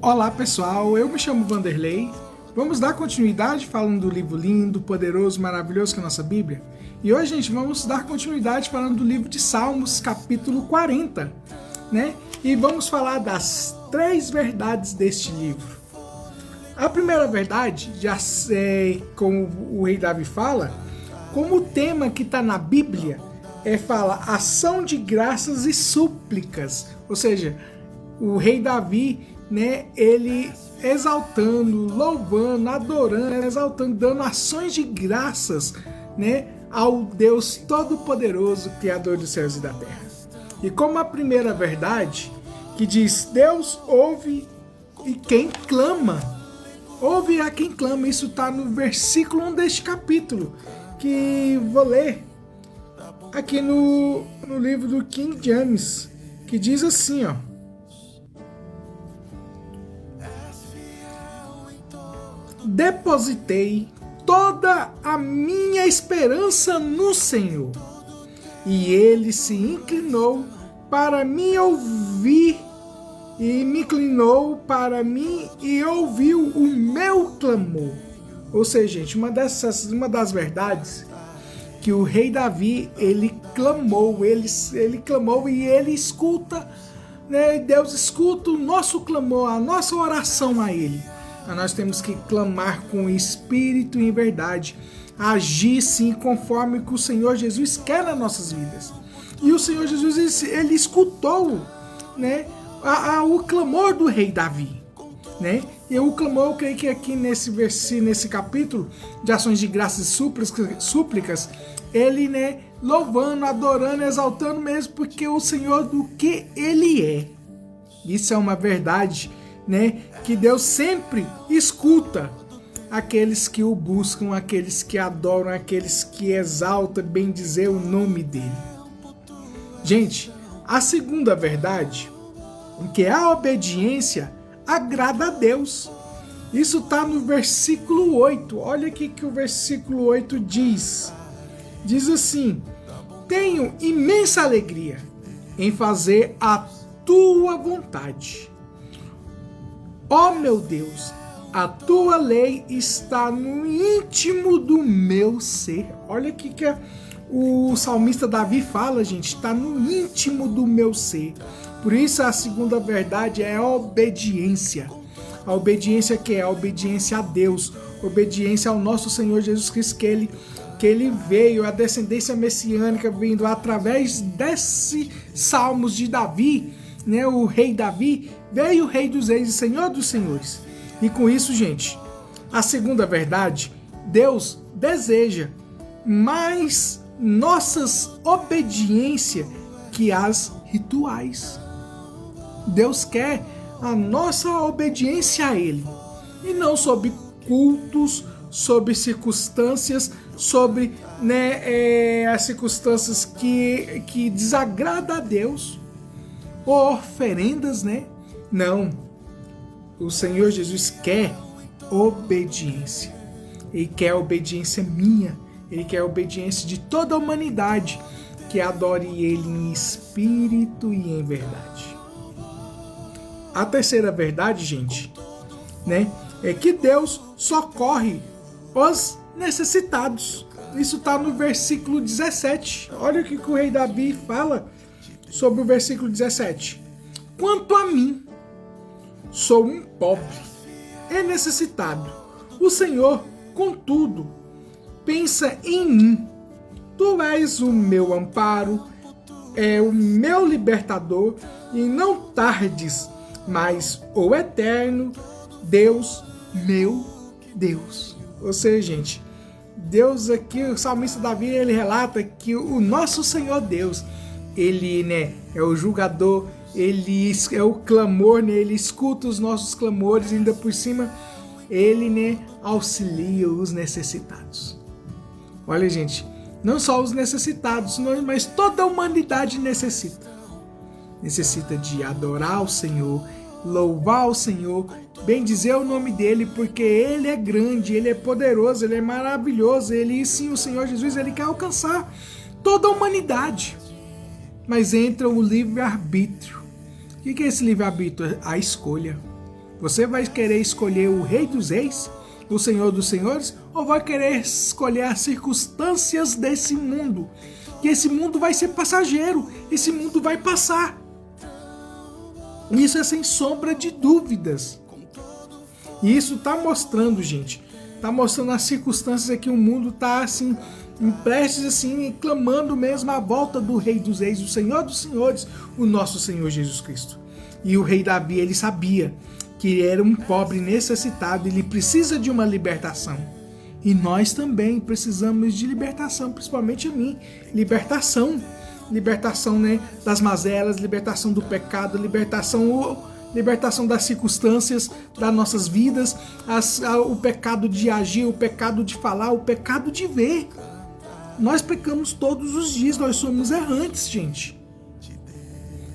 Olá pessoal, eu me chamo Vanderlei. Vamos dar continuidade falando do livro lindo, poderoso, maravilhoso que é a nossa Bíblia. E hoje, gente, vamos dar continuidade falando do livro de Salmos, capítulo 40, né? E vamos falar das 3 verdades deste livro. A primeira verdade, já sei, como o rei Davi fala, como o tema que está na Bíblia fala ação de graças e súplicas, ou seja, o rei Davi, né, ele exaltando, louvando, adorando, exaltando, dando ações de graças, né, ao Deus Todo-Poderoso, Criador dos céus e da terra. E como a primeira verdade, que diz, Deus ouve e quem clama, ouve a quem clama, isso está no versículo 1 deste capítulo, que vou ler aqui no livro do King James, que diz assim, ó: depositei toda a minha esperança no Senhor, e Ele se inclinou para me ouvir, e me inclinou para mim e ouviu o meu clamor. Ou seja, gente, uma das verdades que o rei Davi, ele clamou e ele escuta, né? Deus escuta o nosso clamor, a nossa oração a ele. Nós temos que clamar com espírito e em verdade, agir sim conforme que o Senhor Jesus quer nas nossas vidas. E o Senhor Jesus, ele escutou, né, o clamor do rei Davi, né? E o clamor, eu creio que aqui nesse capítulo de ações de graças e súplicas, ele, né, louvando, adorando, exaltando mesmo, porque o Senhor do que ele é. Isso é uma verdade, né, que Deus sempre escuta aqueles que o buscam, aqueles que adoram, aqueles que exaltam, bem dizer o nome dele. Gente, a segunda verdade, que é a obediência, agrada a Deus. Isso está no versículo 8. Olha aqui que o versículo 8 diz. Diz assim: tenho imensa alegria em fazer a tua vontade. Ó meu Deus, a tua lei está no íntimo do meu ser. Olha aqui que o salmista Davi fala, gente, está no íntimo do meu ser. Por isso a segunda verdade é a obediência. A obediência que é a obediência a Deus, obediência ao nosso Senhor Jesus Cristo, que ele veio, a descendência messiânica vindo através desses salmos de Davi, né, o rei Davi, veio o rei dos reis e senhor dos senhores. E com isso, gente, a segunda verdade, Deus deseja mais nossas obediências que as rituais. Deus quer a nossa obediência a Ele, e não sobre cultos, sobre circunstâncias, sobre, né, as circunstâncias que desagradam a Deus, ou oferendas, né? Não. O Senhor Jesus quer obediência. Ele quer a obediência minha. Ele quer a obediência de toda a humanidade que adore Ele em espírito e em verdade. A terceira verdade, gente, né, é que Deus socorre os necessitados. Isso está no versículo 17. Olha o que o rei Davi fala sobre o versículo 17. Quanto a mim, sou um pobre e necessitado. O Senhor, contudo, pensa em mim. Tu és o meu amparo, é o meu libertador, e não tardes, mas o eterno Deus, meu Deus. Ou seja, gente, Deus aqui, o salmista Davi, ele relata que o nosso Senhor Deus, ele, né, é o julgador, ele é o clamor, né, ele escuta os nossos clamores, e ainda por cima, ele, né, auxilia os necessitados. Olha, gente, não só os necessitados, mas toda a humanidade necessita. Necessita de adorar o Senhor, louvar o Senhor, bendizer o nome dele, porque ele é grande, ele é poderoso, ele é maravilhoso, ele, sim, o Senhor Jesus, ele quer alcançar toda a humanidade. Mas entra o livre-arbítrio. O que é esse livre-arbítrio? A escolha. Você vai querer escolher o Rei dos Reis, o Senhor dos Senhores, ou vai querer escolher as circunstâncias desse mundo? Que esse mundo vai ser passageiro, esse mundo vai passar. Isso é sem sombra de dúvidas. E isso está mostrando, gente, está mostrando as circunstâncias que o mundo está assim, prestes assim, clamando mesmo a volta do Rei dos Reis, o Senhor dos Senhores, o nosso Senhor Jesus Cristo. E o rei Davi, ele sabia que era um pobre necessitado, ele precisa de uma libertação. E nós também precisamos de libertação, principalmente a mim. Libertação, né, das mazelas, libertação do pecado, libertação das circunstâncias das nossas vidas, o pecado de agir, o pecado de falar, o pecado de ver. Nós pecamos todos os dias, nós somos errantes, gente.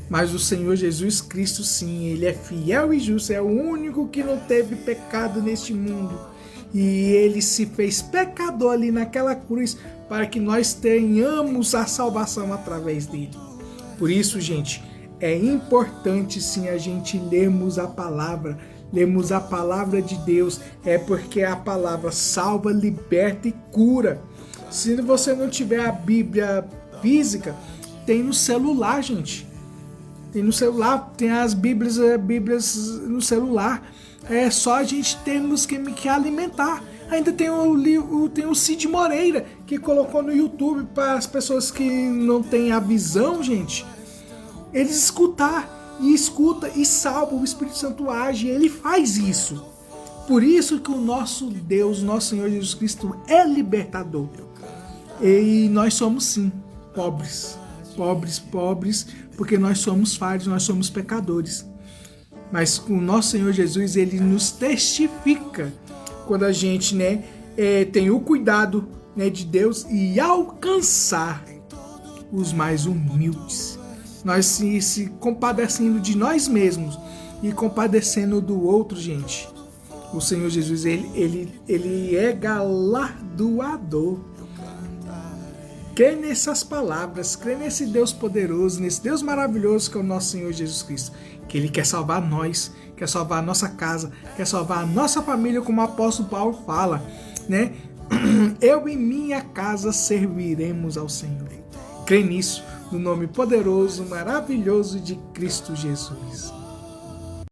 Mas o Senhor Jesus Cristo, sim, Ele é fiel e justo, é o único que não teve pecado neste mundo. E Ele se fez pecador ali naquela cruz para que nós tenhamos a salvação através dele. Por isso, gente, é importante sim a gente lermos a palavra de Deus, porque a palavra salva, liberta e cura. Se você não tiver a Bíblia física, tem no celular, gente. Tem no celular, tem as Bíblias no celular. É só a gente temos que alimentar. Ainda tem o Cid Moreira, que colocou no YouTube para as pessoas que não têm a visão, gente. Eles escuta e salva, o Espírito Santo age, ele faz isso. Por isso que o nosso Deus, nosso Senhor Jesus Cristo é libertador. E nós somos sim, pobres, porque nós somos falhos, nós somos pecadores. Mas o nosso Senhor Jesus, ele nos testifica quando a gente, tem o cuidado, de Deus e alcançar os mais humildes. Nós se compadecendo de nós mesmos e compadecendo do outro, gente. O Senhor Jesus, ele é galardoador. Crê nessas palavras, crê nesse Deus poderoso, nesse Deus maravilhoso que é o nosso Senhor Jesus Cristo. Que Ele quer salvar nós, quer salvar a nossa casa, quer salvar a nossa família, como o apóstolo Paulo fala, Eu e minha casa serviremos ao Senhor. Crê nisso, no nome poderoso, maravilhoso de Cristo Jesus.